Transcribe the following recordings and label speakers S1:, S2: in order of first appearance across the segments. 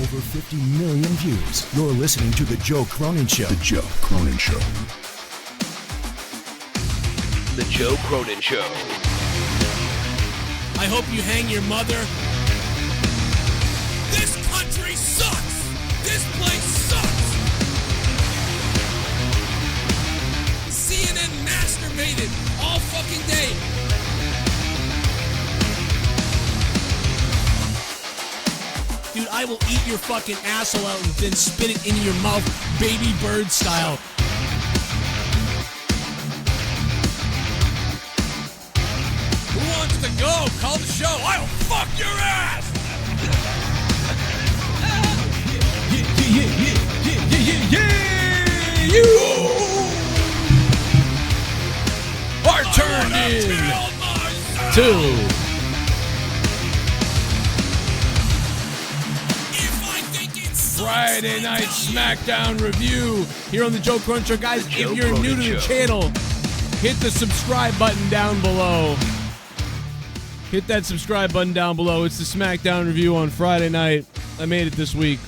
S1: over 50 million views. You're listening to The Joe Cronin Show.
S2: The Joe Cronin Show.
S3: The Joe Cronin Show.
S4: I hope you hang your mother. This country sucks! This place sucks! CNN masturbated all fucking day. Dude, I will eat your fucking asshole out and then spit it into your mouth, baby bird style. Who wants to go? Call the show. I'll fuck your ass! Yeah! You are turned in to Friday Night Smackdown review here on the Joe Cronin Show. Guys, if you're new to the channel, hit the subscribe button down below. Hit that subscribe button down below. It's the Smackdown review on Friday night. I made it this week.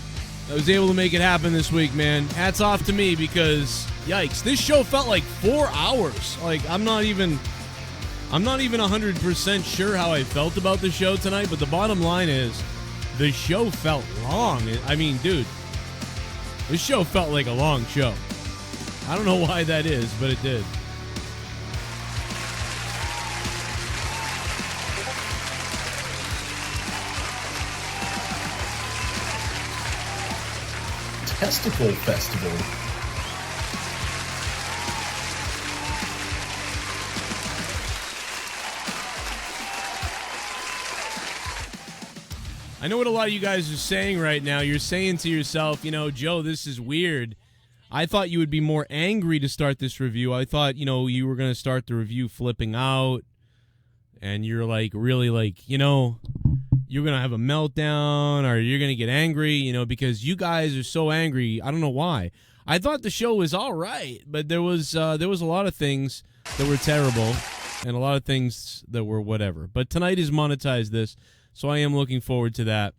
S4: I was able to make it happen this week, man. Hats off to me because, yikes, this show felt like 4 hours. Like, I'm not even 100% sure how I felt about the show tonight, but the bottom line is, the show felt long. I mean, dude, this show felt like a long show. I don't know why that is, but it did.
S5: Testicle Festival.
S4: I know what a lot of you guys are saying right now. You're saying to yourself, you know, Joe, this is weird. I thought you would be more angry to start this review. I thought, you know, you were going to start the review flipping out, and you're like, really like, you know, you're going to have a meltdown, or you're going to get angry, you know, because you guys are so angry. I don't know why. I thought the show was all right, but there was a lot of things that were terrible and a lot of things that were whatever. But tonight is Monetize This. So I am looking forward to that.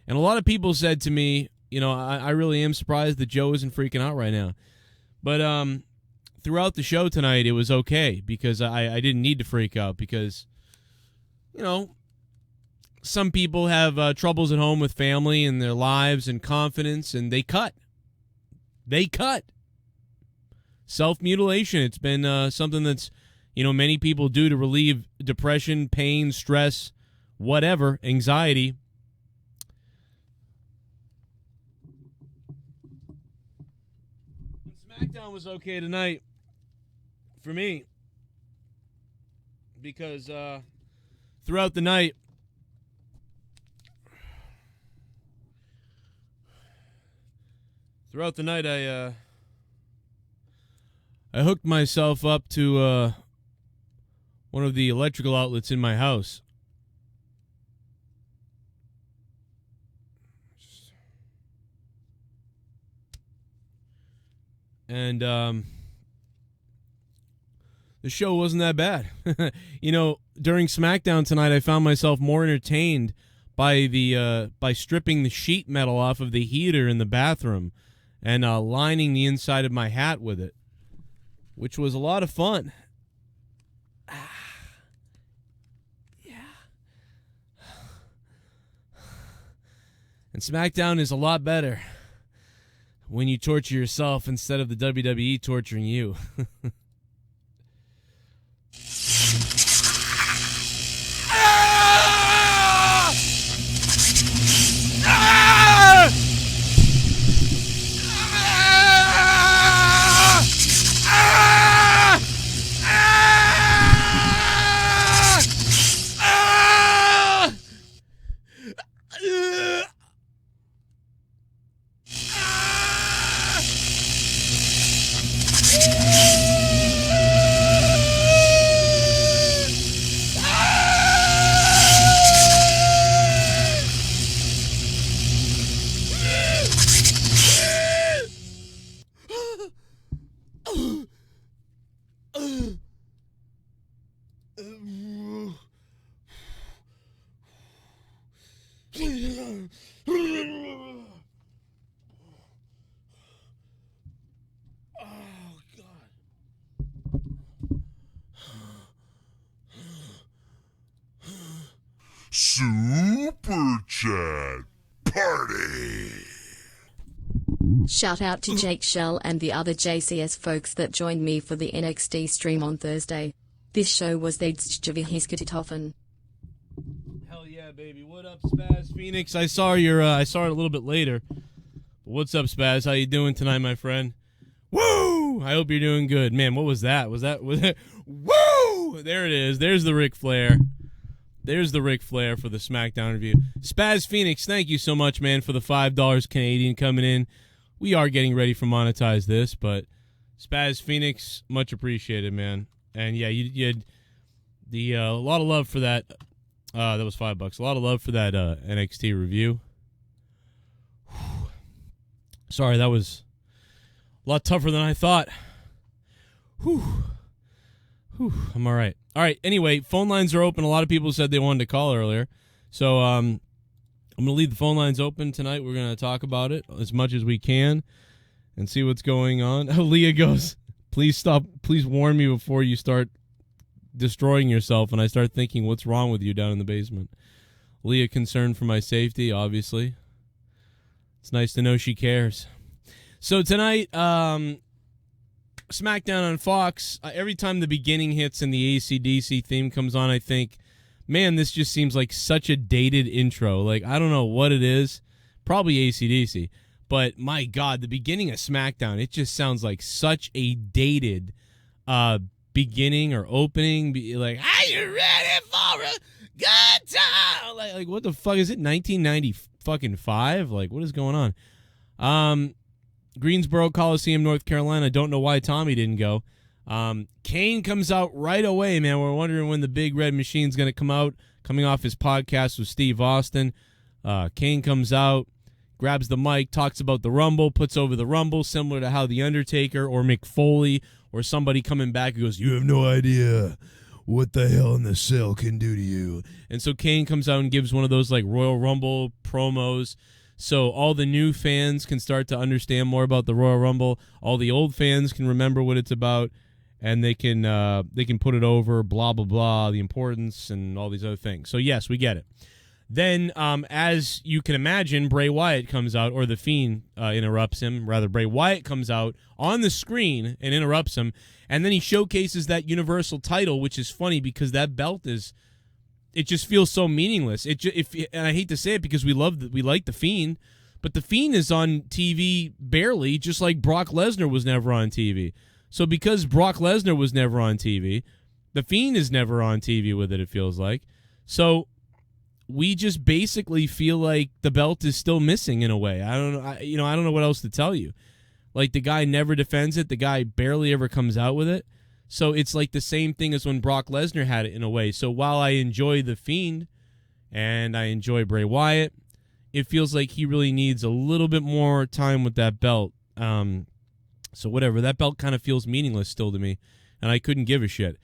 S4: And a lot of people said to me, you know, I really am surprised that Joe isn't freaking out right now. But throughout the show tonight, it was okay because I didn't need to freak out because, you know, some people have troubles at home with family and their lives and confidence, and they cut. They cut. Self-mutilation. It's been something that's, you know, many people do to relieve depression, pain, stress, whatever, anxiety. SmackDown was okay tonight for me because throughout the night, I hooked myself up to one of the electrical outlets in my house. And the show wasn't that bad. You know, during SmackDown tonight, I found myself more entertained by stripping the sheet metal off of the heater in the bathroom and lining the inside of my hat with it, which was a lot of fun. Yeah. And SmackDown is a lot better when you torture yourself instead of the WWE torturing you.
S2: Super Chat Party.
S6: Shout out to Jake Shell and the other JCS folks that joined me for the NXT stream on Thursday. This show was gewichtgetoffen.
S4: Hell yeah, baby. What up, Spaz Phoenix? I saw it a little bit later. But what's up, Spaz? How you doing tonight, my friend? Woo! I hope you're doing good. Man, what was that? Was that woo! There it is. There's the Ric Flair. There's the Ric Flair for the SmackDown review. Spaz Phoenix, thank you so much, man, for the $5 Canadian coming in. We are getting ready for Monetize this, but Spaz Phoenix, much appreciated, man. And yeah, you had a lot of love for that. That was $5. A lot of love for that NXT review. Whew. Sorry, that was a lot tougher than I thought. Whew. I'm all right. All right, anyway, phone lines are open. A lot of people said they wanted to call earlier. So I'm going to leave the phone lines open tonight. We're going to talk about it as much as we can and see what's going on. Leah goes, please stop. Please warn me before you start destroying yourself and I start thinking what's wrong with you down in the basement. Leah concerned for my safety, obviously. It's nice to know she cares. So tonight, SmackDown on Fox, every time the beginning hits and the AC/DC theme comes on, I think, man, this just seems like such a dated intro. Like, I don't know what it is. Probably AC/DC. But, my God, the beginning of SmackDown, it just sounds like such a dated beginning or opening. Like, are you ready for a good time? Like what the fuck is it, 1995? Like, what is going on? Greensboro Coliseum, North Carolina. Don't know why Tommy didn't go. Kane comes out right away, man. We're wondering when the Big Red Machine's going to come out, coming off his podcast with Steve Austin. Kane comes out, grabs the mic, talks about the Rumble, puts over the Rumble, similar to how The Undertaker or Mick Foley or somebody coming back who goes, you have no idea what the Hell in the Cell can do to you. And so Kane comes out and gives one of those like Royal Rumble promos. So all the new fans can start to understand more about the Royal Rumble. All the old fans can remember what it's about, and they can put it over, blah, blah, blah, the importance and all these other things. So, yes, we get it. Then, as you can imagine, Bray Wyatt comes out, or The Fiend interrupts him. Rather, Bray Wyatt comes out on the screen and interrupts him, and then he showcases that Universal title, which is funny because that belt is... It just feels so meaningless. And I hate to say it because we like The Fiend, but The Fiend is on TV barely, just like Brock Lesnar was never on TV. So because Brock Lesnar was never on TV, The Fiend is never on TV with it feels like. So we just basically feel like the belt is still missing in a way. I don't know what else to tell you. Like the guy never defends it. The guy barely ever comes out with it. So it's like the same thing as when Brock Lesnar had it in a way. So while I enjoy The Fiend and I enjoy Bray Wyatt, it feels like he really needs a little bit more time with that belt. So whatever, that belt kind of feels meaningless still to me, and I couldn't give a shit.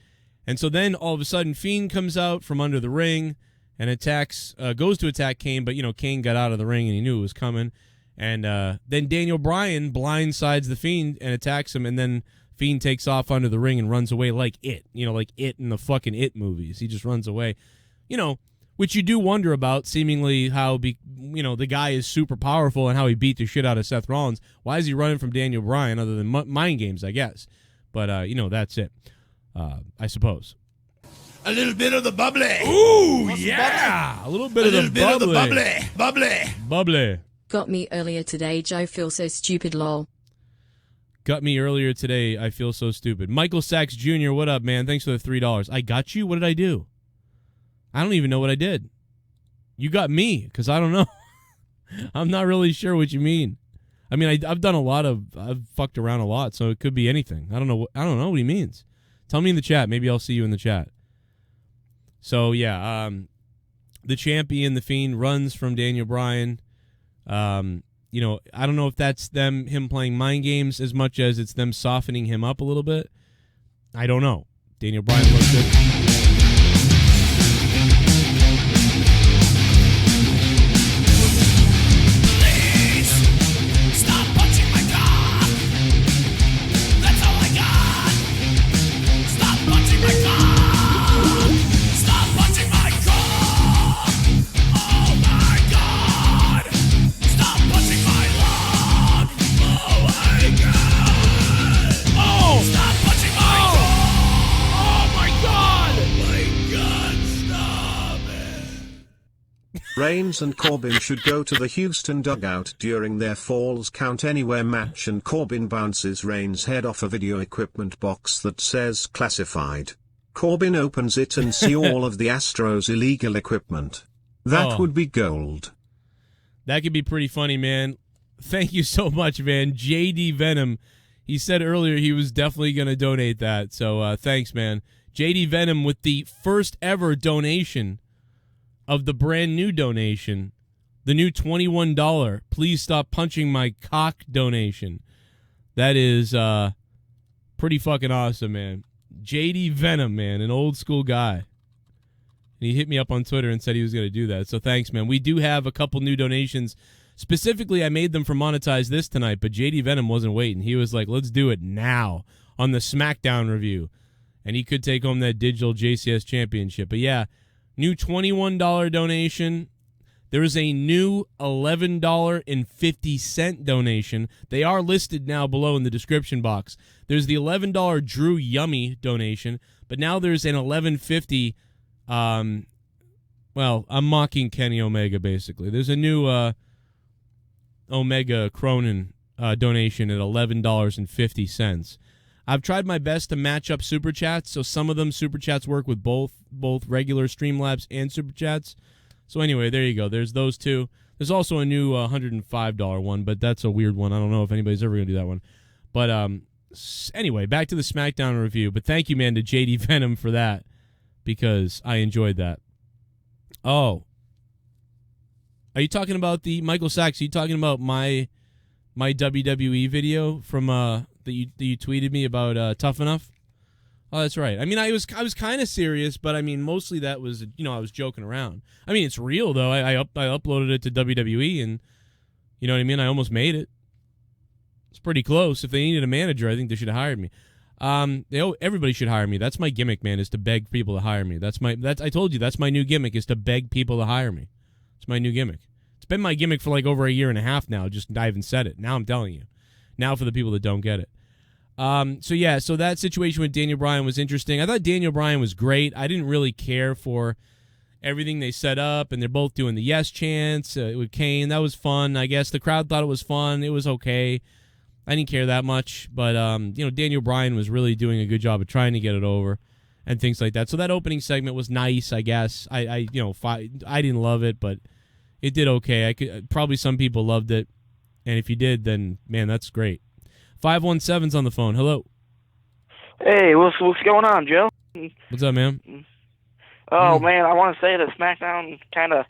S4: And so then all of a sudden Fiend comes out from under the ring and goes to attack Kane, but Kane got out of the ring and he knew it was coming. And then Daniel Bryan blindsides the Fiend and attacks him, and then Fiend takes off under the ring and runs away like It. Like It in the fucking It movies. He just runs away. Which you do wonder about, seemingly how, the guy is super powerful and how he beat the shit out of Seth Rollins. Why is he running from Daniel Bryan other than mind games, I guess? But, that's it, I suppose.
S2: A little bit of the bubbly.
S4: Ooh, yeah. A little bit of the bubbly.
S6: Got me earlier today, Joe feel so stupid lol.
S4: Got me earlier today, I feel so stupid. Michael Sachs Jr., what up, man? Thanks for the $3. I got you? What did I do? I don't even know what I did. You got me, because I don't know. I'm not really sure what you mean. I mean, I've fucked around a lot, so it could be anything. I don't know what he means. Tell me in the chat. Maybe I'll see you in the chat. So, yeah, the champion, The Fiend, runs from Daniel Bryan. I don't know if that's him playing mind games as much as it's them softening him up a little bit. I don't know. Daniel Bryan looks good.
S7: Please stop punching my cock. That's all I got. Stop punching my cock. Stop punching my cock.
S8: Reigns and Corbin should go to the Houston dugout during their Falls Count Anywhere match and Corbin bounces Reigns' head off a video equipment box that says classified. Corbin opens it and see all of the Astros' illegal equipment. That would be gold.
S4: That could be pretty funny, man. Thank you so much, man. JD Venom, he said earlier he was definitely going to donate that. So thanks, man. JD Venom with the first ever donation of the brand new donation, the new $21 please stop punching my cock donation. That is pretty fucking awesome, man. JD Venom, man, an old school guy. And he hit me up on Twitter and said he was going to do that. So thanks, man. We do have a couple new donations. Specifically, I made them for Monetize this tonight, but JD Venom wasn't waiting. He was like, let's do it now on the Smackdown review. And he could take home that digital JCS championship. But yeah, new $21 donation. There is a new $11.50 donation. They are listed now below in the description box. There's the $11 Drew Yummy donation, but now there's an $11.50. Well, I'm mocking Kenny Omega, basically. There's a new Omega Cronin donation at $11.50. I've tried my best to match up Super Chats, so some of them Super Chats work with both regular Streamlabs and Super Chats. So anyway, there you go. There's those two. There's also a new $105 one, but that's a weird one. I don't know if anybody's ever going to do that one. But anyway, back to the SmackDown review. But thank you, man, to JD Venom for that, because I enjoyed that. Oh. Are you talking about the Michael Sachs? Are you talking about my WWE video from that you tweeted me about Tough Enough? Oh, that's right. I mean, I was kind of serious, but I mean, mostly that was, I was joking around. I mean, it's real though. I uploaded it to WWE, and you know what I mean. I almost made it. It's pretty close. If they needed a manager, I think they should have hired me. Everybody should hire me. That's my gimmick, man. Is to beg people to hire me. I told you that's my new gimmick. Is to beg people to hire me. It's my new gimmick. It's been my gimmick for like over a year and a half now. Just I haven't said it. Now I'm telling you. Now for the people that don't get it. So that situation with Daniel Bryan was interesting. I thought Daniel Bryan was great. I didn't really care for everything they set up, and they're both doing the yes chants with Kane. That was fun. I guess the crowd thought it was fun. It was okay. I didn't care that much, but Daniel Bryan was really doing a good job of trying to get it over and things like that. So that opening segment was nice, I guess. I didn't love it, but it did okay. Probably some people loved it, and if you did, then man, that's great. 517's on the phone. Hello.
S9: Hey, what's going on, Joe?
S4: What's up, man?
S9: Oh man, I want to say that SmackDown kind of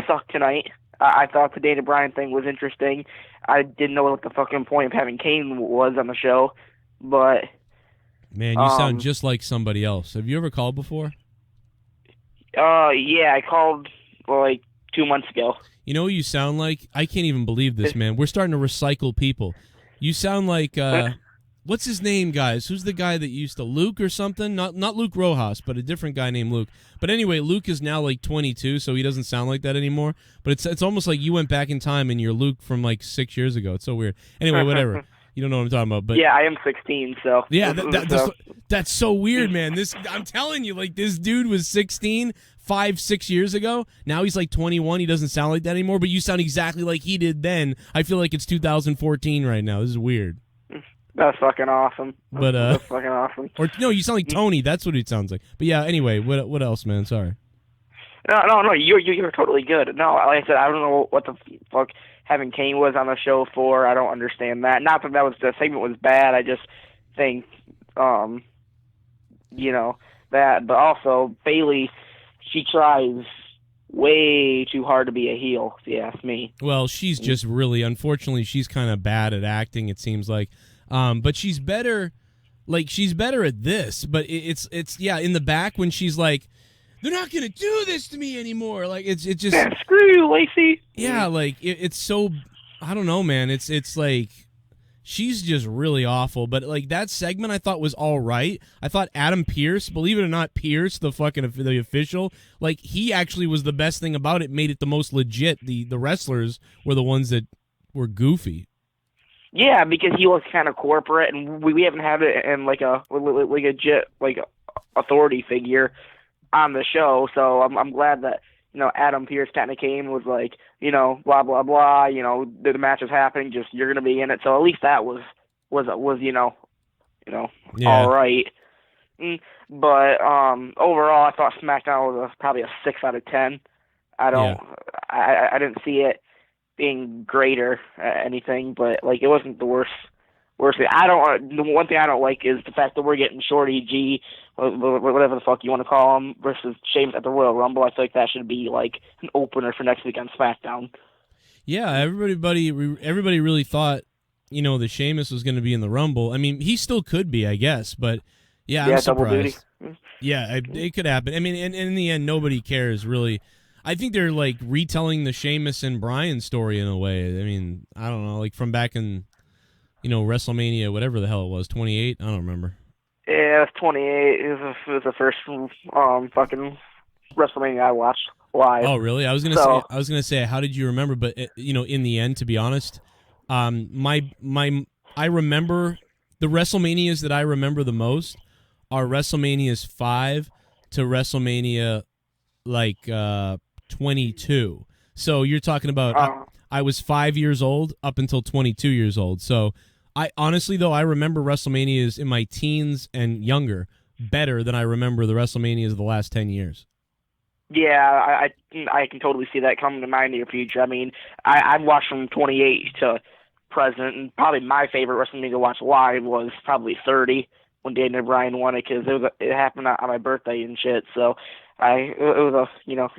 S9: sucked tonight. I thought the Daniel Bryan thing was interesting. I didn't know what the fucking point of having Kane was on the show, but
S4: man, you sound just like somebody else. Have you ever called before?
S9: Yeah, I called like 2 months ago.
S4: You know what you sound like? I can't even believe this, man. We're starting to recycle people. You sound like, what's his name, guys? Who's the guy that used to, Luke or something? Not Luke Rojas, but a different guy named Luke. But anyway, Luke is now like 22, so he doesn't sound like that anymore. But it's almost like you went back in time and you're Luke from like 6 years ago. It's so weird. Anyway, whatever. You don't know what I'm talking about. But
S9: yeah, I am 16, so.
S4: Yeah, that's so weird, man. I'm telling you, like, this dude was 16 5-6 years ago. Now he's like 21. He doesn't sound like that anymore, but you sound exactly like he did then. I feel like it's 2014 right now. This is weird.
S9: That's fucking awesome.
S4: That's
S9: fucking awesome.
S4: Or no, you sound like Tony. That's what it sounds like. But yeah, anyway, what else, man? Sorry.
S9: No, you're totally good. No, like I said, I don't know what the fuck having Kane was on the show for. I don't understand that. Not that the segment was bad. I just think, that. But also Bayley, she tries way too hard to be a heel, if you ask me.
S4: Well, she's just really, unfortunately, she's kind of bad at acting, it seems like. But she's better, she's better at this. But it's in the back when she's like, they're not going to do this to me anymore. Like, it's just.
S9: Yeah, screw you, Lacey.
S4: Yeah, like, it's so, I don't know, man. It's like. She's just really awful, but like that segment I thought was all right. I thought Adam Pearce, believe it or not, Pearce, the official, like he actually was the best thing about it, made it the most legit. The wrestlers were the ones that were goofy.
S9: Yeah, because he was kind of corporate, and we haven't had it in like a legit authority figure on the show. So I'm glad that Adam Pearce kind of came and was like, blah blah blah, the match is happening, just you're gonna be in it. So at least that was all right. But overall, I thought SmackDown was probably a 6 out of 10. I didn't see it being great or anything, but like it wasn't the worst thing. The one thing I don't like is the fact that we're getting Shorty G, whatever the fuck you want to call him, versus Sheamus at the Royal Rumble. I feel like that should be like an opener for next week on SmackDown.
S4: Yeah, everybody really thought, the Sheamus was going to be in the Rumble. I mean, he still could be, I guess, but yeah, I'm surprised. Double duty. Yeah, it could happen. I mean, and in the end, nobody cares really. I think they're like retelling the Sheamus and Bryan story in a way. I mean, I don't know, like from back in, WrestleMania, whatever the hell it was, 28. I don't remember.
S9: Yeah, it was 28. It was the first fucking WrestleMania I watched live.
S4: Oh, really? I was gonna say, how did you remember? But in the end, to be honest, I remember the WrestleManias that I remember the most are WrestleManias 5 to WrestleMania 22. So you're talking about I was 5 years old up until 22 years old. So I honestly, though, I remember WrestleManias in my teens and younger better than I remember the WrestleManias of the last 10 years.
S9: Yeah, I can totally see that coming to my near future. I mean, I've watched from 28 to present, and probably my favorite WrestleMania to watch live was probably 30 when Daniel Bryan won it, because it happened on my birthday and shit. So it was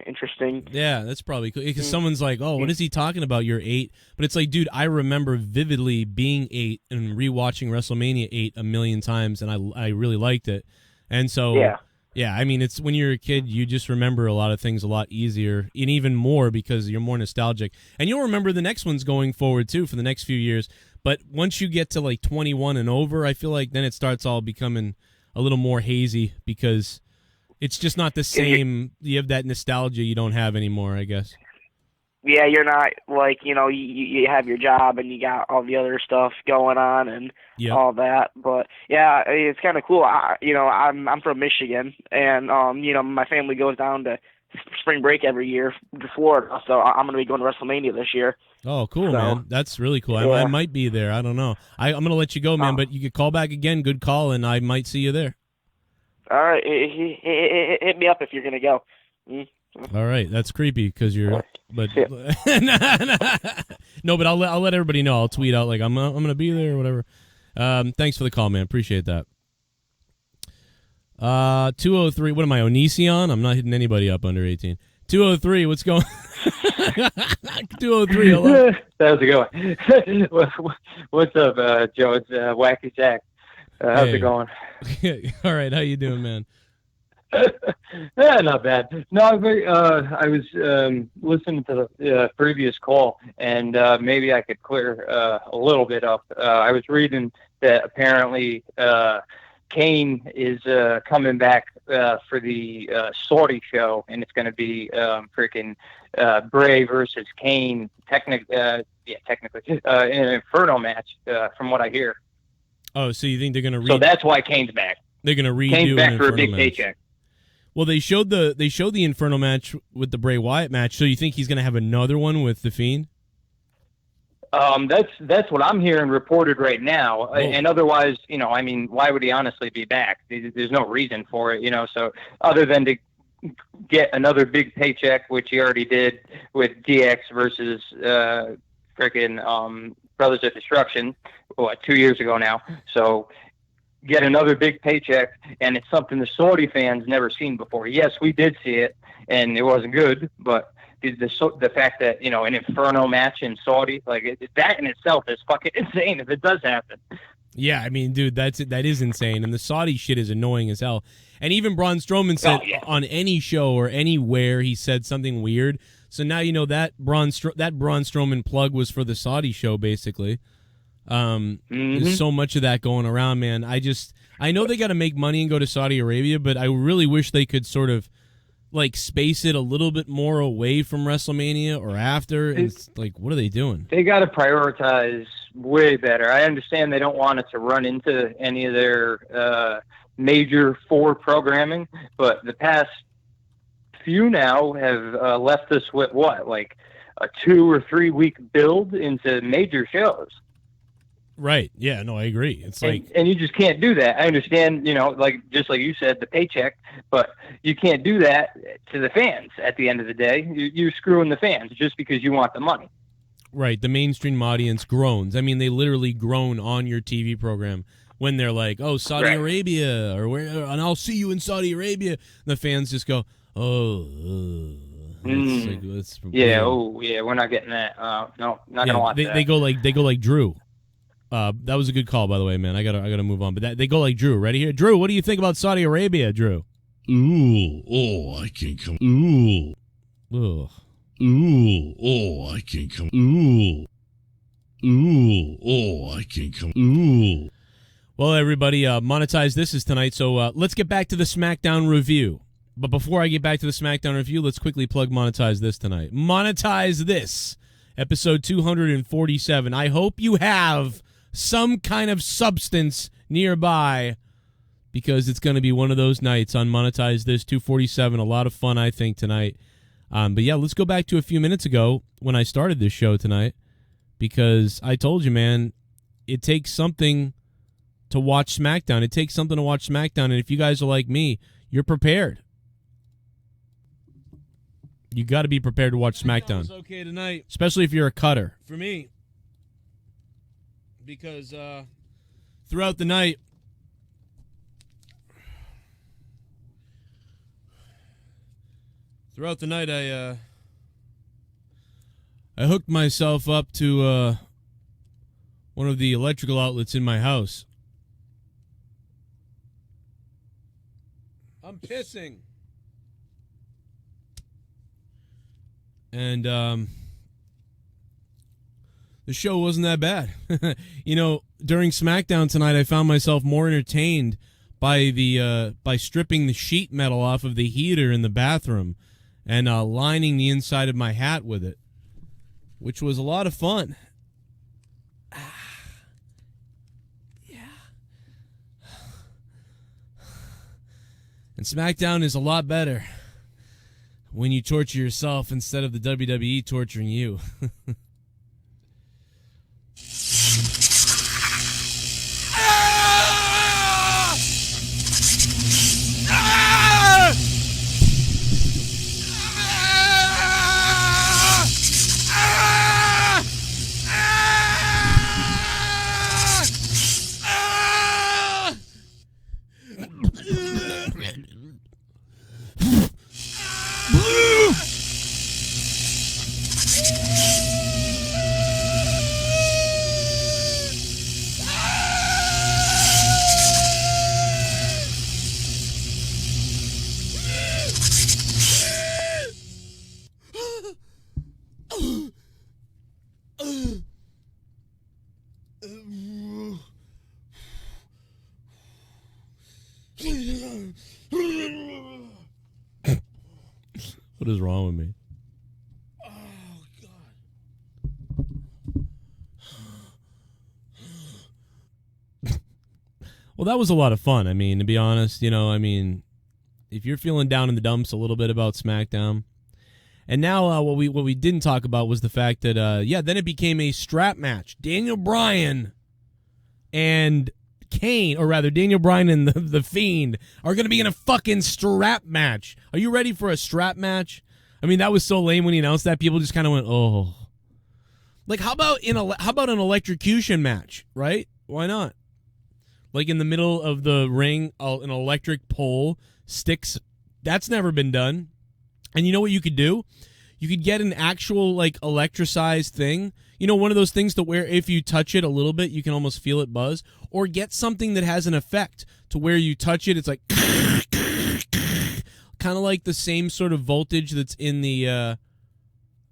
S9: interesting.
S4: Yeah, that's probably cool, because someone's like, "Oh, what is he talking about? You're 8," but it's like, dude, I remember vividly being 8 and rewatching WrestleMania 8 a million times, and I really liked it, and so. Yeah, I mean, it's when you're a kid, you just remember a lot of things a lot easier, and even more because you're more nostalgic. And you'll remember the next ones going forward, too, for the next few years. But once you get to, 21 and over, I feel like then it starts all becoming a little more hazy because it's just not the same. You have that nostalgia you don't have anymore, I guess.
S9: Yeah, you're not you have your job and you got all the other stuff going on and all that. But yeah, it's kind of cool. I'm from Michigan, and my family goes down to spring break every year to Florida, so I'm going to be going to WrestleMania this year.
S4: Oh, cool, man! That's really cool. I might be there. I don't know. I'm going to let you go, man. But you could call back again. Good call, and I might see you there. All
S9: right, hit me up if you're going to go.
S4: All right, that's creepy because you're. But no, but I'll let everybody know. I'll tweet out I'm gonna be there or whatever. Thanks for the call, man. Appreciate that. 203. What am I, Onision? I'm not hitting anybody up under 18. 203. What's going? 203. Hello.
S10: How's it going? What's up, Joe? It's Wacky Jack. How's it going?
S4: All right. How you doing, man?
S10: Yeah, not bad. No, I was listening to the previous call, and maybe I could clear a little bit up. I was reading that apparently Kane is coming back for the Saudi show, and it's going to be freaking Bray versus Kane, technically, in an Inferno match, from what I hear.
S4: Oh, so you think they're going to
S10: So that's why Kane's back.
S4: They're going to redo
S10: Kane's back for a big
S4: match.
S10: paycheck.
S4: Well, they showed the Inferno match with the Bray Wyatt match. So you think he's going to have another one with the Fiend?
S10: That's what I'm hearing reported right now.
S4: Whoa.
S10: And otherwise, why would he honestly be back? There's no reason for it, So other than to get another big paycheck, which he already did with DX versus Brothers of Destruction, 2 years ago now. So get another big paycheck, and it's something the Saudi fans never seen before. Yes, we did see it, and it wasn't good, but the fact that, an Inferno match in Saudi, that in itself is fucking insane if it does happen.
S4: Yeah, I mean, dude, that is insane, and the Saudi shit is annoying as hell. And even Braun Strowman said on any show or anywhere he said something weird. So now that Braun Strowman plug was for the Saudi show, basically. There's so much of that going around, man. I know they got to make money and go to Saudi Arabia, but I really wish they could sort of space it a little bit more away from WrestleMania or after. And it's what are they doing?
S10: They got to prioritize way better. I understand they don't want it to run into any of their major forward programming, but the past few now have left us with what, like a 2 or 3 week build into major shows.
S4: Right. Yeah, no, I agree. It's
S10: and you just can't do that. I understand, like just like you said, the paycheck, but you can't do that to the fans at the end of the day. You're screwing the fans just because you want the money.
S4: Right. The mainstream audience groans. I mean, they literally groan on your TV program when they're like, oh, Saudi Arabia, or where, and I'll see you in Saudi Arabia. The fans just go, oh.
S10: Yeah, we're not getting that. No, not gonna watch that.
S4: They go like Drew. That was a good call, by the way, man. I gotta move on. But they go like Drew. Ready here, Drew? What do you think about Saudi Arabia, Drew?
S2: Ooh, oh, I can come. Ooh,
S4: ugh.
S2: Ooh, oh, I can come. Ooh, ooh, oh, I can come. Ooh.
S4: Well, everybody, Monetize, this is tonight. So let's get back to the SmackDown review. But before I get back to the SmackDown review, let's quickly plug Monetize this tonight. Monetize this, episode 247. I hope you have some kind of substance nearby, because it's going to be one of those nights on Monetize This 247. A lot of fun, I think, tonight. But yeah, let's go back to a few minutes ago when I started this show tonight, because I told you, man, it takes something to watch SmackDown. It takes something to watch SmackDown, and if you guys are like me, you're prepared. You got to be prepared to watch SmackDown. It's okay tonight, especially if you're a cutter. For me, because throughout the night, I hooked myself up to one of the electrical outlets in my house. I'm pissing. And the show wasn't that bad. During SmackDown tonight, I found myself more entertained by stripping the sheet metal off of the heater in the bathroom and lining the inside of my hat with it, which was a lot of fun. And SmackDown is a lot better when you torture yourself instead of the WWE torturing you. What is wrong with me? Oh, God. Well, that was a lot of fun. I mean, to be honest, if you're feeling down in the dumps a little bit about SmackDown. And now what we didn't talk about was the fact that, then it became a strap match. Daniel Bryan and Kane, or rather Daniel Bryan and the Fiend, are going to be in a fucking strap match. Are you ready for a strap match? I mean, that was so lame when he announced that. People just kind of went, oh. Like, how about an electrocution match, right? Why not? Like in the middle of the ring, an electric pole sticks. That's never been done. And you know what you could do? You could get an actual, like, electricized thing. One of those things to where if you touch it a little bit, you can almost feel it buzz. Or get something that has an effect to where you touch it, it's like kind of like the same sort of voltage that's in the,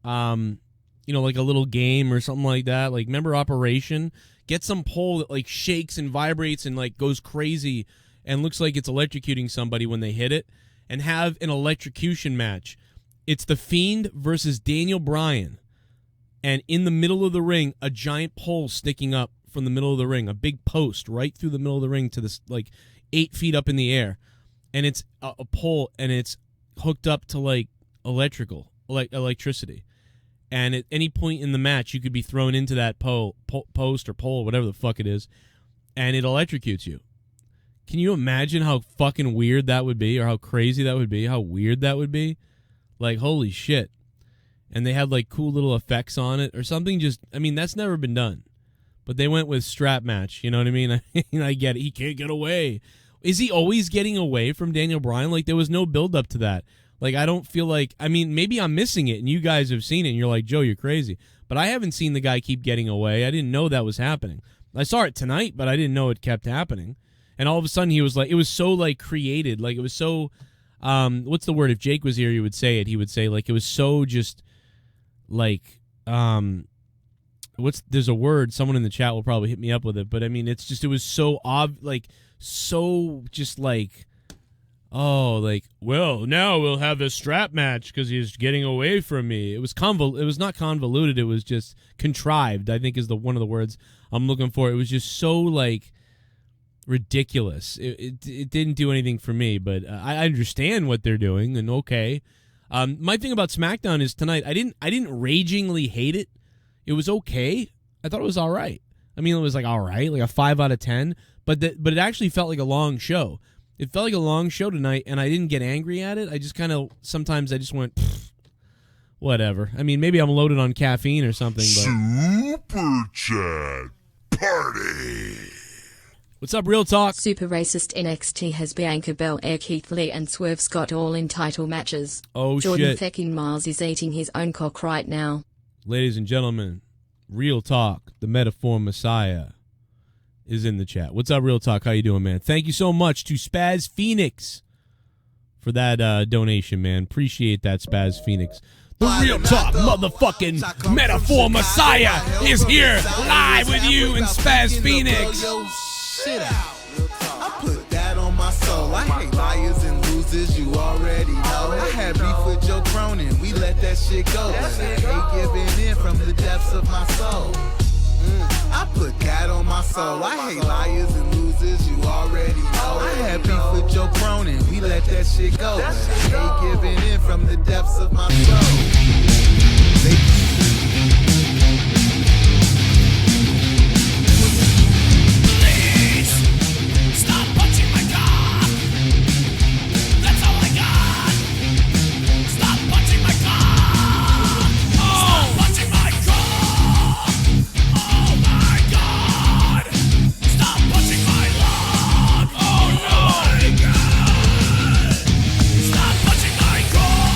S4: like a little game or something like that. Like, remember Operation? Get some pole that, like, shakes and vibrates and, like, goes crazy and looks like it's electrocuting somebody when they hit it. And have an electrocution match. It's the Fiend versus Daniel Bryan. And in the middle of the ring, a giant pole sticking up from the middle of the ring. A big post right through the middle of the ring to this, like, 8 feet up in the air. And it's a pole, and it's hooked up to like electricity, and at any point in the match you could be thrown into that post or pole, whatever the fuck it is, and it electrocutes you. Can you imagine how fucking weird that would be, or how crazy that would be, how weird that would be? Like, holy shit. And they had like cool little effects on it or something. Just, I mean, that's never been done. But they went with strap match, you know what I mean? I get it. He can't get away. Is he always getting away from Daniel Bryan? Like, there was no build up to that. Like, I don't feel like, I mean, maybe I'm missing it and you guys have seen it and you're like, Joe, you're crazy. But I haven't seen the guy keep getting away. I didn't know that was happening. I saw it tonight, but I didn't know it kept happening. And all of a sudden he was like, it was so like created. Like, it was so, what's the word? If Jake was here, he would say it. He would say like, it was so just like, there's a word, someone in the chat will probably hit me up with it, but I mean, it's just, it was so so just like, oh, like, well, now we'll have a strap match because he's getting away from me. It was it was not convoluted, it was just contrived, I think is one of the words I'm looking for. It was just so like ridiculous. It didn't do anything for me, but I understand what they're doing, and okay. My thing about SmackDown is tonight, I didn't ragingly hate it. It was okay. I thought it was all right. I mean, it was like all right, like a 5 out of 10. But it actually felt like a long show. It felt like a long show tonight, and I didn't get angry at it. I just kind of, sometimes I just went, whatever. I mean, maybe I'm loaded on caffeine or something. But
S2: Super Chat Party.
S4: What's up, Real Talk?
S6: Super Racist NXT has Bianca Belair, Keith Lee, and Swerve Scott all in title matches.
S4: Oh,
S6: Jordan
S4: shit.
S6: fucking Miles is eating his own cock right now.
S4: Ladies and gentlemen, Real Talk, the Metaphor Messiah, is in the chat. What's up, Real Talk? How you doing, man? Thank you so much to Spaz Phoenix for that donation, man. Appreciate that, Spaz Phoenix. The Real Talk motherfucking Metaphor Messiah is here live with you and Spaz Phoenix.
S11: I put that on my soul. I hate liars and losers, you already know. I had beef with Joe Cronin, we let that shit go. But I hate giving in from the depths of my soul. I put that on my soul. I hate liars and losers, you already know. I had beef with Joe Cronin, we let that shit go. But I hate giving in from the depths of my soul.
S7: Stop punching my cock. That's all I got. Stop punching my cock. Stop punching my cock. Oh my God. Stop punching my lung. Oh my God. Stop punching my cock.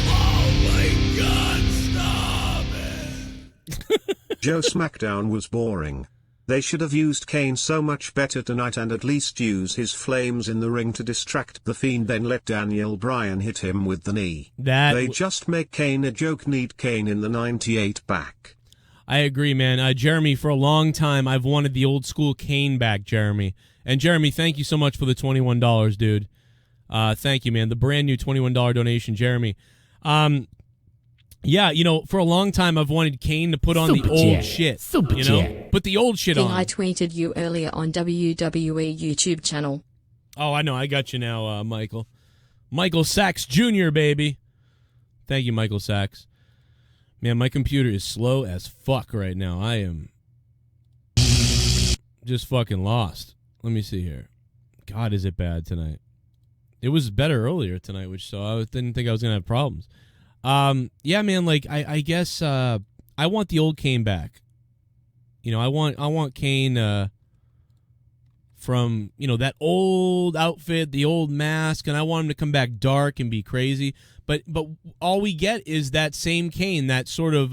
S7: Oh my God. Stop it.
S8: Joe SmackDown was boring. They should have used Kane so much better tonight and at least use his flames in the ring to distract the Fiend, then let Daniel Bryan hit him with the knee. They just make Kane a joke, need Kane in the 98 back.
S4: I agree, man. Jeremy, for a long time, I've wanted the old school Kane back, Jeremy. And Jeremy, thank you so much for the $21, dude. Thank you, man. The brand new $21 donation, Jeremy. Yeah, you know, for a long time I've wanted Kane to put on the old shit. You know? Put the old shit on.
S6: I tweeted you earlier on WWE YouTube channel.
S4: Oh, I know. I got you now, Michael. Michael Sachs Jr., baby. Thank you, Michael Sachs. Man, my computer is slow as fuck right now. I am just fucking lost. Let me see here. God, is it bad tonight? It was better earlier tonight, so I didn't think I was going to have problems. Yeah, man, like, I guess, I want the old Kane back. You know, I want Kane, from, you know, that old outfit, the old mask, and I want him to come back dark and be crazy. But all we get is that same Kane, that sort of,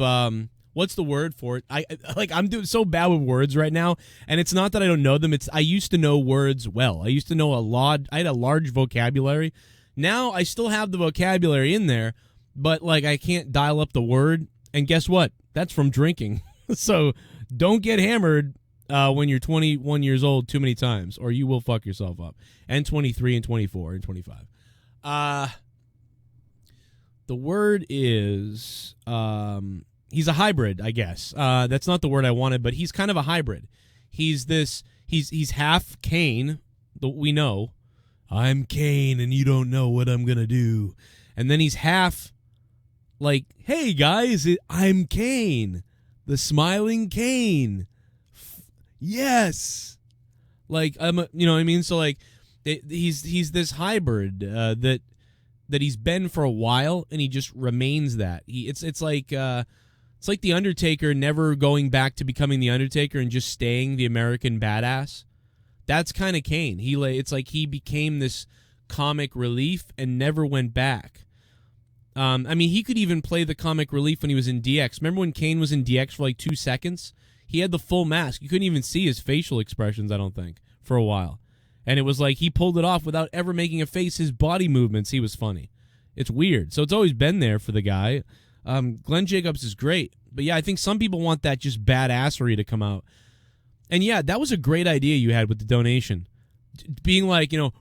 S4: what's the word for it? I'm doing so bad with words right now, and it's not that I don't know them. I used to know words well. I used to know a lot. I had a large vocabulary. Now I still have the vocabulary in there, but, like, I can't dial up the word. And guess what? That's from drinking. So don't get hammered when you're 21 years old too many times, or you will fuck yourself up. And 23 and 24 and 25. The word is, he's a hybrid, I guess. That's not the word I wanted, but he's kind of a hybrid. He's half Kane, we know. I'm Kane and you don't know what I'm going to do. And then he's half like, hey, guys, I'm Kane. The smiling Kane. Yes. Like, you know what I mean? So, like, he's this hybrid that he's been for a while, and he just remains that. It's like the Undertaker never going back to becoming the Undertaker and just staying the American badass. That's kind of Kane. It's like he became this comic relief and never went back. I mean, he could even play the comic relief when he was in DX. Remember when Kane was in DX for like 2 seconds? He had the full mask. You couldn't even see his facial expressions, I don't think, for a while. And it was like he pulled it off without ever making a face. His body movements, he was funny. It's weird. So it's always been there for the guy. Glenn Jacobs is great. But yeah, I think some people want that just badassery to come out. And yeah, that was a great idea you had with the donation. Being like, you know,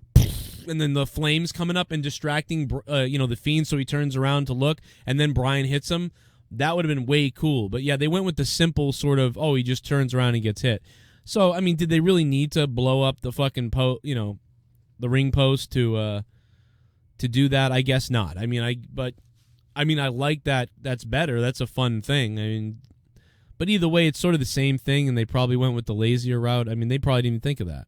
S4: and then the flames coming up and distracting, the Fiend so he turns around to look, and then Bryan hits him. That would have been way cool. But yeah, they went with the simple sort of, he just turns around and gets hit. So, I mean, did they really need to blow up the fucking the ring post to do that? I guess not. I mean, I like that. That's better. That's a fun thing. I mean, but either way, it's sort of the same thing, and they probably went with the lazier route. I mean, they probably didn't even think of that.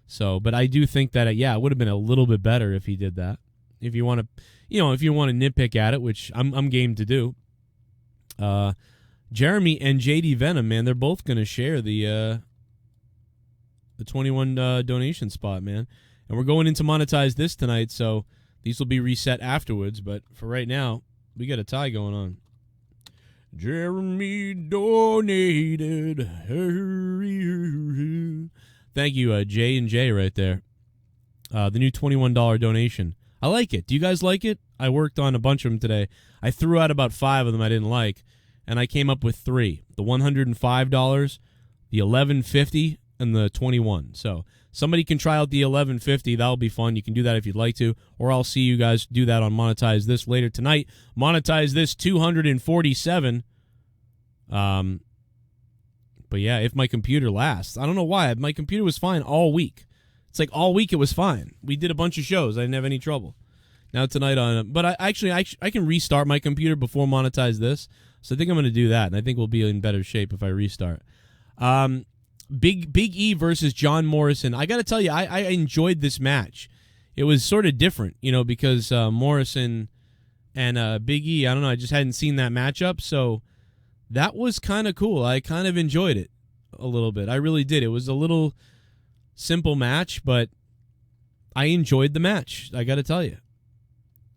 S4: So, but I do think that, it would have been a little bit better if he did that. If you want to, if you want to nitpick at it, which I'm game to do. Jeremy and JD Venom, man, they're both going to share the 21 donation spot, man. And we're going into Monetize this tonight, so these will be reset afterwards. But for right now, we got a tie going on. Jeremy donated. Thank you, J and J right there. The new $21 donation. I like it. Do you guys like it? I worked on a bunch of them today. I threw out about 5 of them I didn't like, and I came up with 3. The $105, the $11.50, and the 21. So somebody can try out the $11.50. That'll be fun. You can do that if you'd like to, or I'll see you guys do that on Monetize This later tonight. Monetize This 247. But yeah, if my computer lasts. I don't know why. My computer was fine all week. It's like all week it was fine. We did a bunch of shows. I didn't have any trouble. Now tonight but I can restart my computer before Monetize This. So I think I'm going to do that, and I think we'll be in better shape if I restart. Big E versus John Morrison. I got to tell you, I enjoyed this match. It was sort of different, because Morrison and Big E, I don't know, I just hadn't seen that matchup, so that was kind of cool. I kind of enjoyed it a little bit. I really did. It was a little simple match, but I enjoyed the match, I got to tell you.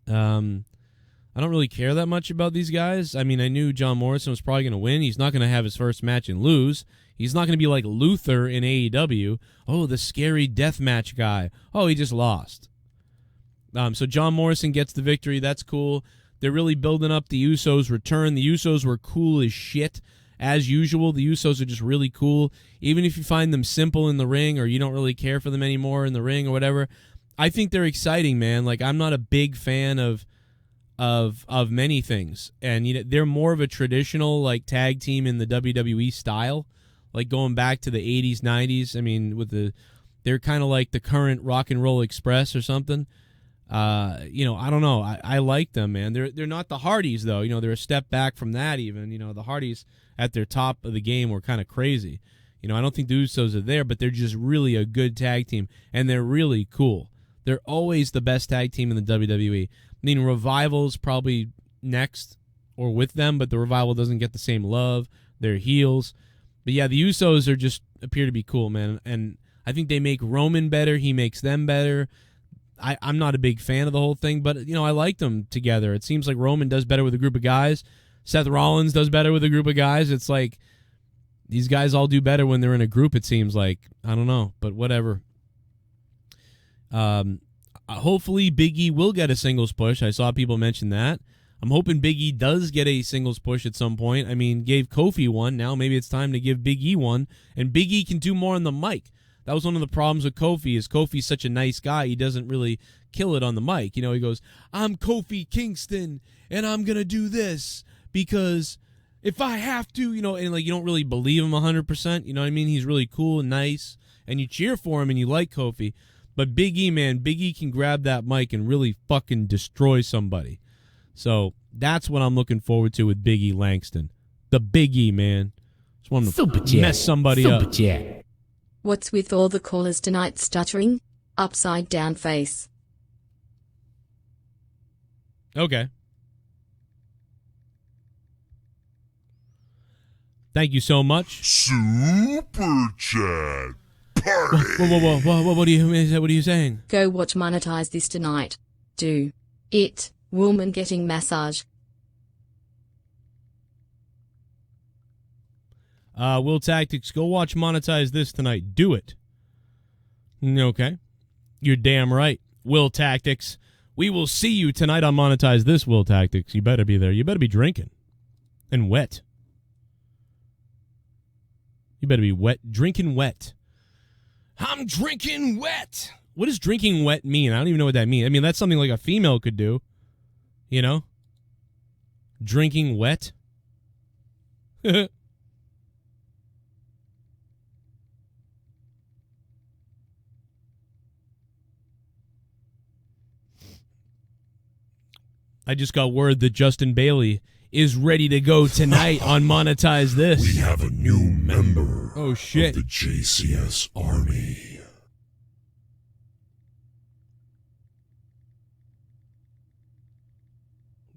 S4: I don't really care that much about these guys. I mean, I knew John Morrison was probably going to win. He's not going to have his first match and lose. He's not going to be like Luther in AEW. Oh, the scary death match guy. Oh, he just lost. So John Morrison gets the victory. That's cool. They're really building up the Usos' return. The Usos were cool as shit. As usual, the Usos are just really cool. Even if you find them simple in the ring or you don't really care for them anymore in the ring or whatever, I think they're exciting, man. Like, I'm not a big fan of many things, and they're more of a traditional like tag team in the WWE style, like going back to the 80s, 90s. I mean, they're kind of like the current Rock and Roll Express or something. I don't know. I like them, man. They're not the Hardys though. They're a step back from that even. The Hardys at their top of the game were kind of crazy. I don't think the Usos are there, but they're just really a good tag team, and they're really cool. They're always the best tag team in the WWE. I mean, Revival's probably next or with them, but the Revival doesn't get the same love. They're heels. But yeah, the Usos appear to be cool, man. And I think they make Roman better. He makes them better. I'm not a big fan of the whole thing, but, I like them together. It seems like Roman does better with a group of guys. Seth Rollins does better with a group of guys. It's like these guys all do better when they're in a group, it seems like. I don't know, but whatever. Hopefully Big E will get a singles push. I saw people mention that. I'm hoping Big E does get a singles push at some point. I mean, gave Kofi one. Now maybe it's time to give Big E one. And Big E can do more on the mic. That was one of the problems with Kofi, is Kofi's such a nice guy. He doesn't really kill it on the mic. He goes, I'm Kofi Kingston, and I'm going to do this because if I have to, and like you don't really believe him 100%. You know what I mean? He's really cool and nice, and you cheer for him and you like Kofi. But Big E, man, Big E can grab that mic and really fucking destroy somebody. So that's what I'm looking forward to with Big E Langston. The Big E, man. Just want to mess somebody up.
S6: What's with all the callers tonight stuttering? Upside down face.
S4: Okay. Thank you so much.
S7: Super chat party.
S4: Whoa, what are you saying?
S6: Go watch Monetize this tonight. Do it. Woman getting massage.
S4: Will Tactics, go watch Monetize this tonight. Do it. Okay. You're damn right. Will Tactics. We will see you tonight on Monetize this, Will Tactics. You better be there. You better be drinking. And wet. You better be wet. Drinking wet. I'm drinking wet. What does drinking wet mean? I don't even know what that means. I mean, that's something like a female could do. You know? Drinking wet. I just got word that Justin Bailey is ready to go tonight on Monetize This.
S7: We have a new member
S4: of the
S7: JCS Army.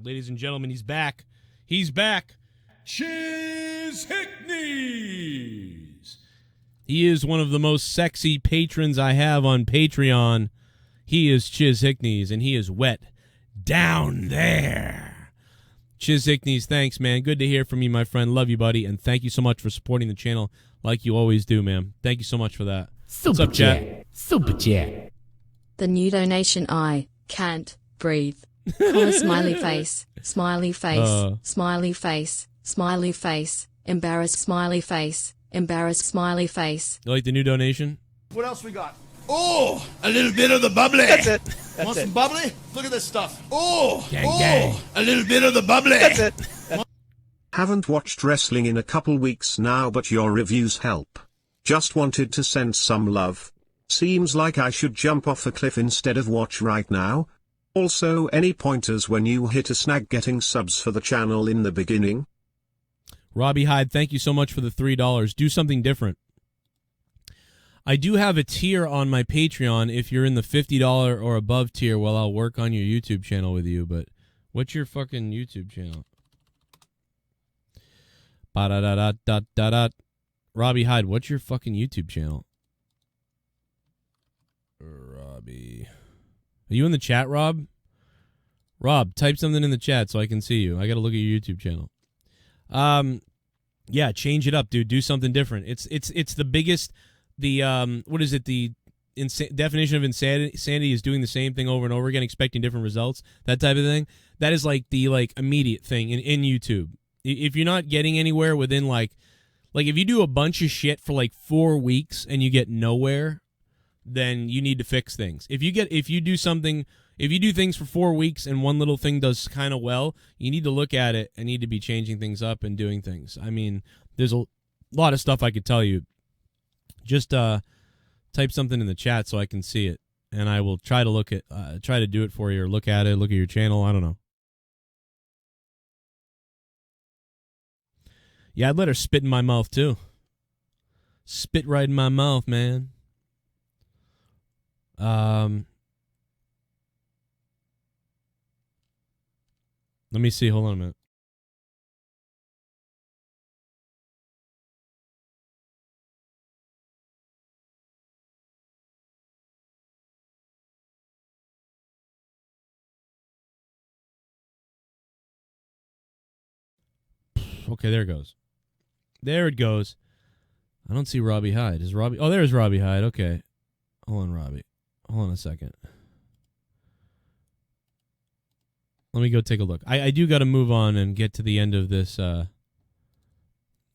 S4: Ladies and gentlemen, he's back. He's back. Chiz Hickneys. He is one of the most sexy patrons I have on Patreon. He is Chiz Hickneys, and he is wet down there. Chiz Hickneys, thanks, man. Good to hear from you, my friend. Love you, buddy, and thank you so much for supporting the channel like you always do, man. Thank you so much for that. What's up, chat?
S6: Super chat. The new donation, I can't breathe. Call smiley face, smiley face, smiley face, smiley face, embarrassed smiley face, embarrassed smiley face.
S4: You like the new donation?
S12: What else we got? Oh, a little bit of the bubbly.
S9: That's it.
S12: Want some bubbly? Look at this stuff. Oh,
S4: gang.
S12: A little bit of the bubbly.
S9: That's it.
S8: Haven't watched wrestling in a couple weeks now, but your reviews help. Just wanted to send some love. Seems like I should jump off a cliff instead of watch right now. Also, any pointers when you hit a snag getting subs for the channel in the beginning?
S4: Robbie Hyde, thank you so much for the $3. Do something different. I do have a tier on my Patreon if you're in the $50 or above tier. Well, I'll work on your YouTube channel with you, but what's your fucking YouTube channel? Ba-da-da-da-da-da-da. Robbie Hyde, what's your fucking YouTube channel? Robbie. Are you in the chat, Rob? Rob, type something in the chat so I can see you. I got to look at your YouTube channel. Yeah, change it up, dude. Do something different. It's the biggest. The what is it? The definition of insanity is doing the same thing over and over again, expecting different results. That type of thing. That is like the immediate thing in YouTube. If you're not getting anywhere within like if you do a bunch of shit for 4 weeks and you get nowhere, then you need to fix things. If you do things for 4 weeks and one little thing does kind of well, you need to look at it and need to be changing things up and doing things. I mean, there's a lot of stuff I could tell you. Just type something in the chat so I can see it, and I will try to do it for you, or look at it, look at your channel. I don't know. Yeah, I'd let her spit in my mouth too. Spit right in my mouth, man. Let me see. Hold on a minute. Okay, there it goes. There it goes. I don't see Robbie Hyde. Is Robbie? Oh, there's Robbie Hyde. Okay. Hold on, Robbie. Hold on a second. Let me go take a look. I do got to move on and get to the end of this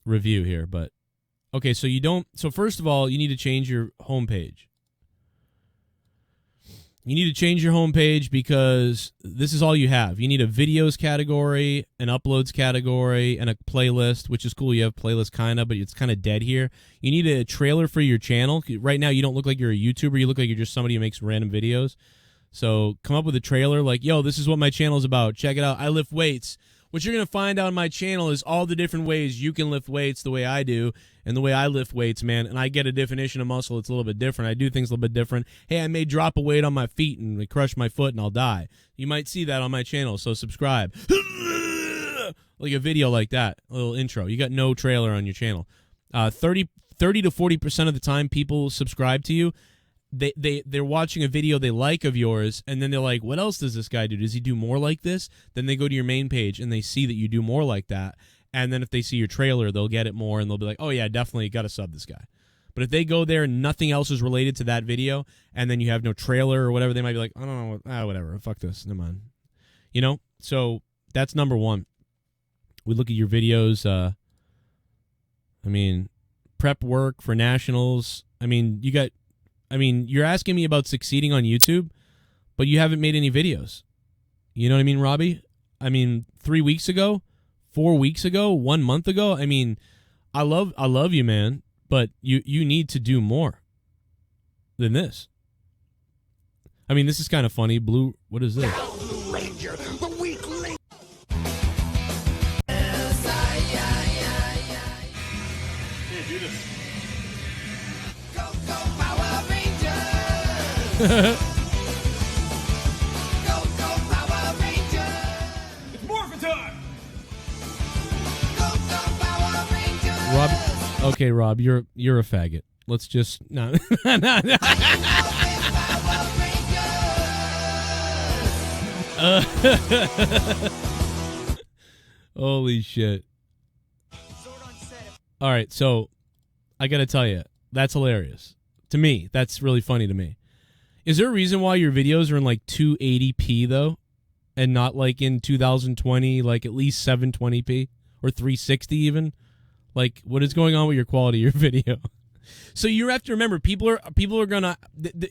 S4: review here, but okay, so first of all, you need to change your homepage. You need to change your homepage because this is all you have. You need a videos category, an uploads category, and a playlist, which is cool. You have playlist kind of, but it's kind of dead here. You need a trailer for your channel. Right now, you don't look like you're a YouTuber. You look like you're just somebody who makes random videos. So come up with a trailer like, yo, this is what my channel is about. Check it out. I lift weights. What you're going to find out on my channel is all the different ways you can lift weights the way I do and the way I lift weights, man. And I get a definition of muscle. It's a little bit different. I do things a little bit different. Hey, I may drop a weight on my feet and crush my foot and I'll die. You might see that on my channel, so subscribe. Like a video like that, a little intro. You got no trailer on your channel. 30 to 40% of the time people subscribe to you, they're watching a video they like of yours, and then they're like, what else does this guy do? Does he do more like this? Then they go to your main page, and they see that you do more like that, and then if they see your trailer, they'll get it more, and they'll be like, oh, yeah, definitely got to sub this guy. But if they go there and nothing else is related to that video, and then you have no trailer or whatever, they might be like, I don't know, whatever, fuck this, never mind. You know? So that's number one. We look at your videos, prep work for nationals. You're asking me about succeeding on YouTube, but you haven't made any videos. You know what I mean, Robbie? 3 weeks ago, 4 weeks ago, 1 month ago. I love you, man, but you need to do more than this. This is kind of funny. Blue, what is this?
S12: Ranger, the weak link.
S13: Can't do this.
S12: Go, Power Rangers!
S13: It's Morphin' time!
S12: Go, Power Rangers!
S4: Rob, okay, Rob, you're a faggot. Let's just no. Holy shit! All right, so I gotta tell you, that's hilarious to me. That's really funny to me. Is there a reason why your videos are in like 280p though, and not like in 2020, like at least 720p or 360 even? Like, what is going on with your quality of your video? So you have to remember, people are gonna,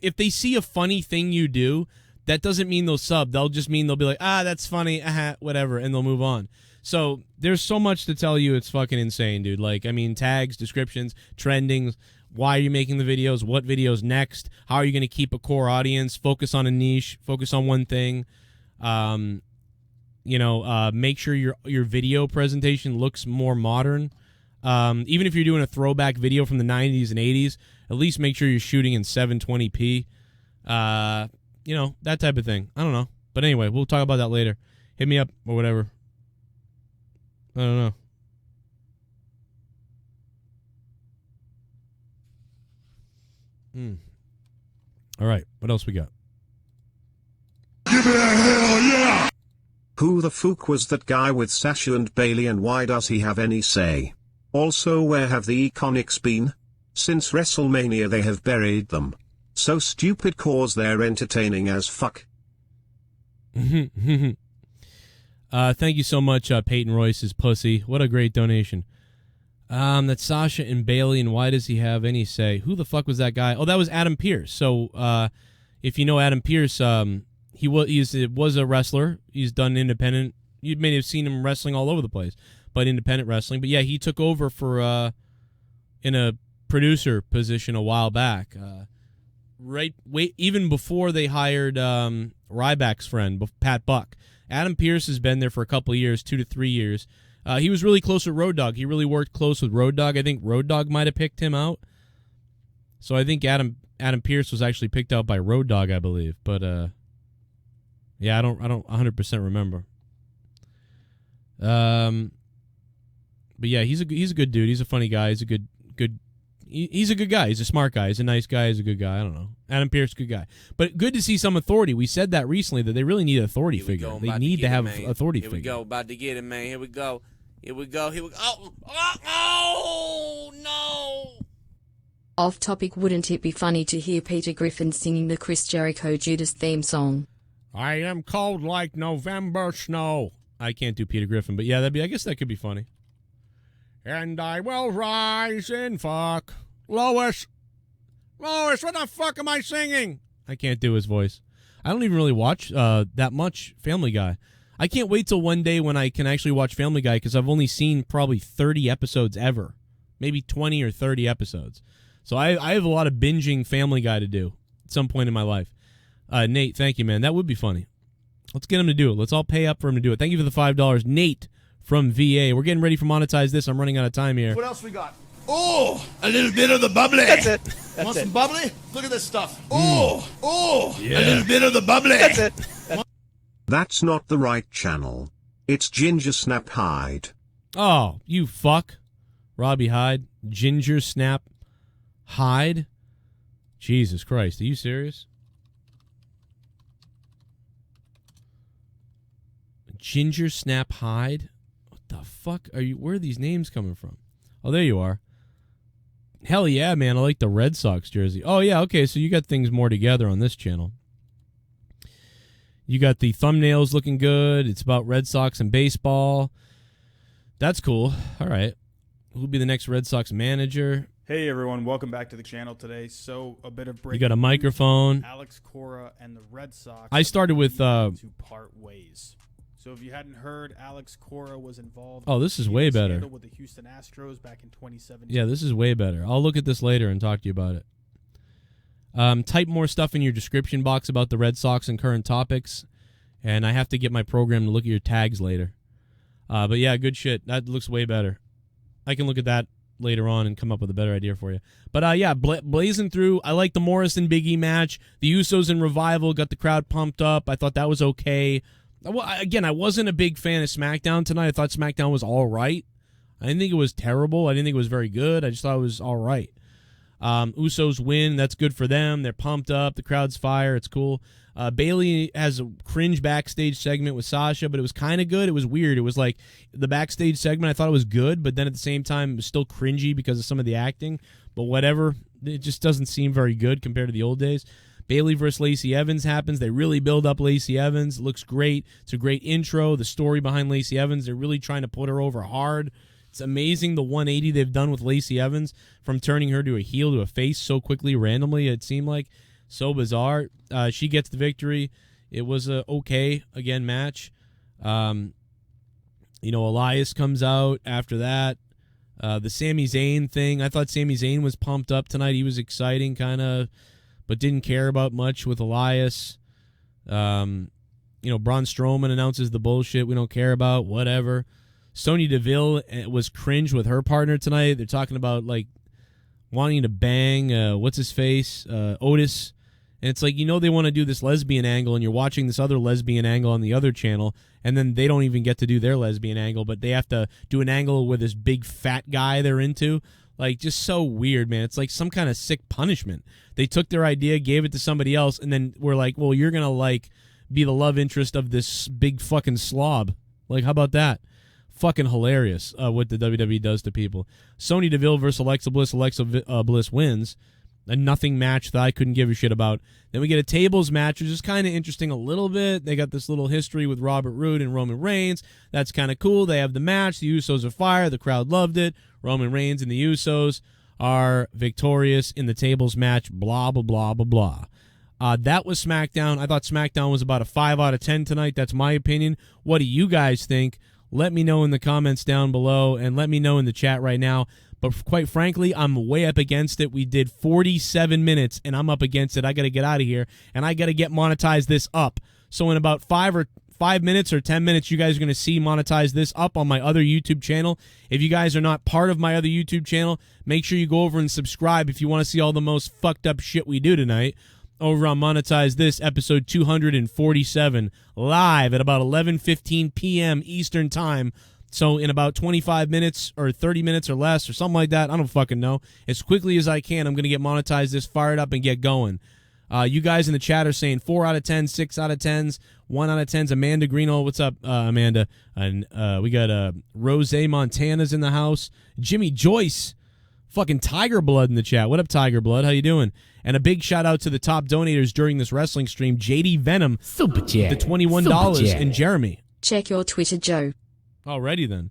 S4: if they see a funny thing you do, that doesn't mean they'll sub. They'll just mean they'll be like, that's funny, whatever, and they'll move on. So there's so much to tell you. It's fucking insane, dude. Like, tags, descriptions, trendings. Why are you making the videos? What videos next? How are you going to keep a core audience? Focus on a niche. Focus on one thing. Make sure your video presentation looks more modern. Even if you're doing a throwback video from the 90s and 80s, at least make sure you're shooting in 720p. That type of thing. I don't know. But anyway, we'll talk about that later. Hit me up or whatever. I don't know. All right, what else we got?
S7: Give it a hell yeah!
S8: Who the fuck was that guy with Sasha and Bailey, and why does he have any say? Also, where have the Iconics been? Since WrestleMania they have buried them. So stupid cause they're entertaining as fuck.
S4: Thank you so much, Peyton Royce's pussy. What a great donation. That's Sasha and Bailey, and why does he have any say? Who the fuck was that guy? Oh, that was Adam Pearce. So, if you know Adam Pearce, he was a wrestler. He's done independent. You may have seen him wrestling all over the place, but independent wrestling. But yeah, he took over for in a producer position a while back. Even before they hired Ryback's friend, Pat Buck. Adam Pearce has been there for a couple of years, 2 to 3 years. He was really close with Road Dogg. He really worked close with Road Dogg. I think Road Dogg might have picked him out. So I think Adam Pearce was actually picked out by Road Dogg, I believe. But yeah, I don't 100% remember. But yeah, he's a good dude. He's a funny guy. He's a good. He's a good guy. He's a smart guy. He's a nice guy. He's a good guy. I don't know. Adam Pearce, good guy. But good to see some authority. We said that recently, that they really need an authority figure. They need to have authority figure.
S14: Here we go. About to get it, man. Here we go. Oh, no.
S6: Off topic, wouldn't it be funny to hear Peter Griffin singing the Chris Jericho Judas theme song?
S4: I am cold like November snow. I can't do Peter Griffin, but yeah, I guess that could be funny. And I will rise and fuck Lois. Lois, what the fuck am I singing? I can't do his voice. I don't even really watch that much Family Guy. I can't wait till one day when I can actually watch Family Guy because I've only seen probably 30 episodes ever, maybe 20 or 30 episodes. So I have a lot of binging Family Guy to do at some point in my life. Nate, thank you, man. That would be funny. Let's get him to do it. Let's all pay up for him to do it. Thank you for the $5. Nate from VA. We're getting ready for Monetize This. I'm running out of time here.
S12: What else we got? Oh, a little bit of the bubbly.
S9: That's it.
S12: Want some bubbly? Look at this stuff. Oh, yeah. A little bit of the bubbly.
S9: That's it.
S8: That's not the right channel. It's Ginger Snap Hyde.
S4: Oh, you fuck. Robbie Hyde. Ginger Snap Hyde. Jesus Christ. Are you serious? Ginger Snap Hyde? What the fuck are you? Where are these names coming from? Oh, there you are. Hell yeah, man. I like the Red Sox jersey. Oh, yeah, okay, so you got things more together on this channel. You got the thumbnails looking good. It's about Red Sox and baseball. That's cool. All right. Who'll be the next Red Sox manager?
S15: Hey, everyone. Welcome back to the channel today. So, a bit of breaking.
S4: You got a microphone.
S15: NickY and the Red Sox.
S4: I started with...
S15: to part ways. So, if you hadn't heard, NickY was involved.
S4: Oh, this is way better.
S15: With the Houston Astros back in 2017.
S4: Yeah, this is way better. I'll look at this later and talk to you about it. Type more stuff in your description box about the Red Sox and current topics, and I have to get my program to look at your tags later. But yeah, good shit. That looks way better. I can look at that later on and come up with a better idea for you. But yeah, blazing through. I like the Morrison Big E match. The Usos and Revival got the crowd pumped up. I thought that was okay. Again, I wasn't a big fan of SmackDown tonight. I thought SmackDown was all right. I didn't think it was terrible. I didn't think it was very good. I just thought it was all right. Usos win. That's good for them. They're pumped up. The crowd's fire. It's cool. Bailey has a cringe backstage segment with Sasha, but it was kind of good. It was weird. It was like the backstage segment, I thought it was good, but then at the same time, it was still cringy because of some of the acting. But whatever. It just doesn't seem very good compared to the old days. Bailey versus Lacey Evans happens. They really build up Lacey Evans. It looks great. It's a great intro. The story behind Lacey Evans, they're really trying to put her over hard. It's amazing the 180 they've done with Lacey Evans from turning her to a heel to a face so quickly, randomly, it seemed like. So bizarre. She gets the victory. It was a okay, again, match. Elias comes out after that. The Sami Zayn thing, I thought Sami Zayn was pumped up tonight. He was exciting, kind of, but didn't care about much with Elias. Braun Strowman announces the bullshit we don't care about, whatever. Sonya Deville was cringe with her partner tonight. They're talking about, like, wanting to bang, what's-his-face, Otis. And it's like, they want to do this lesbian angle, and you're watching this other lesbian angle on the other channel, and then they don't even get to do their lesbian angle, but they have to do an angle with this big fat guy they're into. Like, just so weird, man. It's like some kind of sick punishment. They took their idea, gave it to somebody else, and then we're like, well, you're going to, like, be the love interest of this big fucking slob. Like, how about that? Fucking hilarious what the WWE does to people. Sonya Deville versus Alexa Bliss. Alexa Bliss wins. A nothing match that I couldn't give a shit about. Then we get a tables match, which is kind of interesting a little bit. They got this little history with Robert Roode and Roman Reigns. That's kind of cool. They have the match. The Usos are fire. The crowd loved it. Roman Reigns and the Usos are victorious in the tables match. Blah, blah, blah, blah, blah. That was SmackDown. I thought SmackDown was about a 5 out of 10 tonight. That's my opinion. What do you guys think? Let me know in the comments down below, and let me know in the chat right now. But quite frankly, I'm way up against it. We did 47 minutes, and I'm up against it. I got to get out of here, and I got to get Monetize This up. So in about 5 minutes or 10 minutes, you guys are going to see Monetize This up on my other YouTube channel. If you guys are not part of my other YouTube channel, make sure you go over and subscribe if you want to see all the most fucked up shit we do tonight. Over on Monetize This, episode 247, live at about 11:15 p.m. Eastern Time. So in about 25 minutes or 30 minutes or less or something like that, I don't fucking know. As quickly as I can, I'm going to get Monetize This fired up and get going. You guys in the chat are saying 4 out of 10, 6 out of 10s, 1 out of 10s. Amanda Greeno, what's up, Amanda? And we got Rose Montana's in the house. Jimmy Joyce, fucking Tiger Blood in the chat. What up, Tiger Blood? How you doing? And a big shout out to the top donators during this wrestling stream. JD Venom,
S6: Super Chat,
S4: the $21, and Jeremy.
S6: Check your Twitter, Joe.
S4: Alrighty then.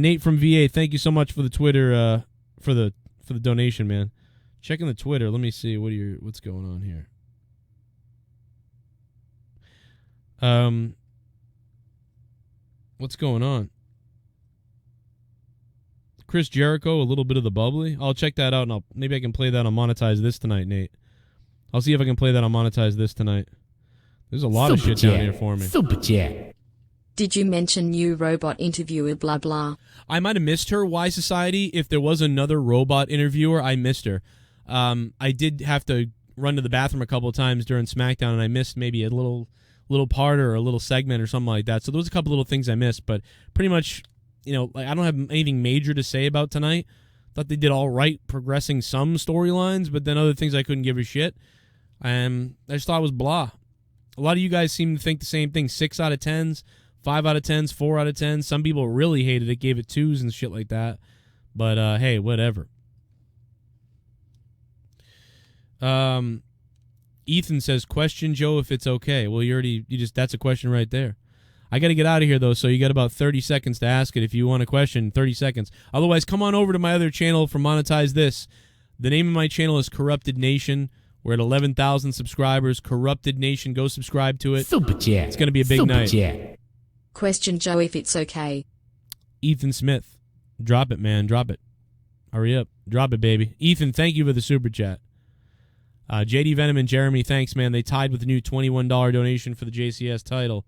S4: Nate from VA, thank you so much for the Twitter, for the donation, man. Checking the Twitter. Let me see what's going on here. What's going on? Chris Jericho, a little bit of the bubbly. I'll check that out, and maybe I can play that on Monetize This tonight, Nate. I'll see if I can play that on Monetize This tonight. There's a lot of shit down here for me.
S16: Super chat.
S6: Did you mention new robot interviewer blah blah?
S4: I might have missed her, Y Society. If there was another robot interviewer, I missed her. I did have to run to the bathroom a couple of times during SmackDown, and I missed maybe a little part or a little segment or something like that. So there was a couple little things I missed, but pretty much, I don't have anything major to say about tonight. Thought they did all right progressing some storylines, but then other things I couldn't give a shit. I just thought it was blah. A lot of you guys seem to think the same thing. 6 out of 10s, 5 out of 10s, 4 out of 10s. Some people really hated it, gave it 2s and shit like that. But, hey, whatever. Ethan says, question Joe if it's okay. Well, that's a question right there. I got to get out of here, though, so you got about 30 seconds to ask it. If you want a question, 30 seconds. Otherwise, come on over to my other channel for Monetize This. The name of my channel is Corrupted Nation. We're at 11,000 subscribers. Corrupted Nation. Go subscribe to it.
S16: Super chat.
S4: It's going to be a big night.
S16: Chat.
S6: Question Joe if it's okay.
S4: Ethan Smith. Drop it, man. Drop it. Hurry up. Drop it, baby. Ethan, thank you for the super chat. JD Venom and Jeremy, thanks, man. They tied with the new $21 donation for the JCS title.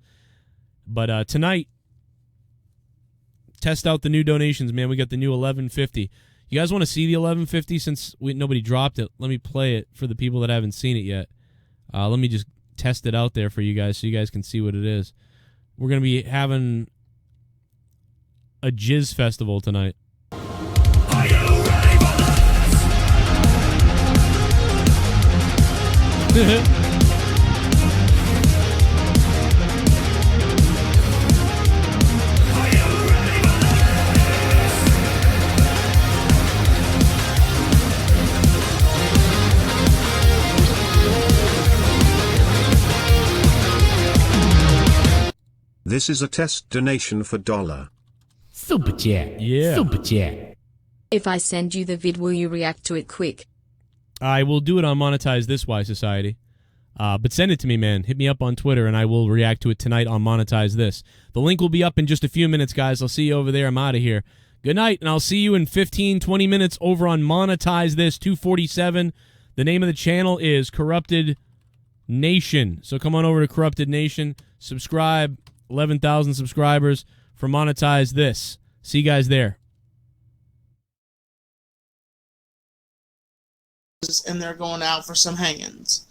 S4: But tonight, test out the new donations, man. We got the new $11.50. You guys want to see the $11.50 since nobody dropped it? Let me play it for the people that haven't seen it yet. Let me just test it out there for you guys so you guys can see what it is. We're going to be having a jizz festival tonight.
S7: Are you ready for this?
S8: This is a test donation for $1.
S16: Super chat.
S4: Yeah.
S16: Super chat.
S6: If I send you the vid, will you react to it quick?
S4: I will do it on Monetize This, Y Society. But send it to me, man. Hit me up on Twitter, and I will react to it tonight on Monetize This. The link will be up in just a few minutes, guys. I'll see you over there. I'm out of here. Good night, and I'll see you in 15, 20 minutes over on Monetize This 247. The name of the channel is Corrupted Nation. So come on over to Corrupted Nation. Subscribe. 11,000 subscribers for Monetize This. See you guys there.
S17: And they're going out for some hangings.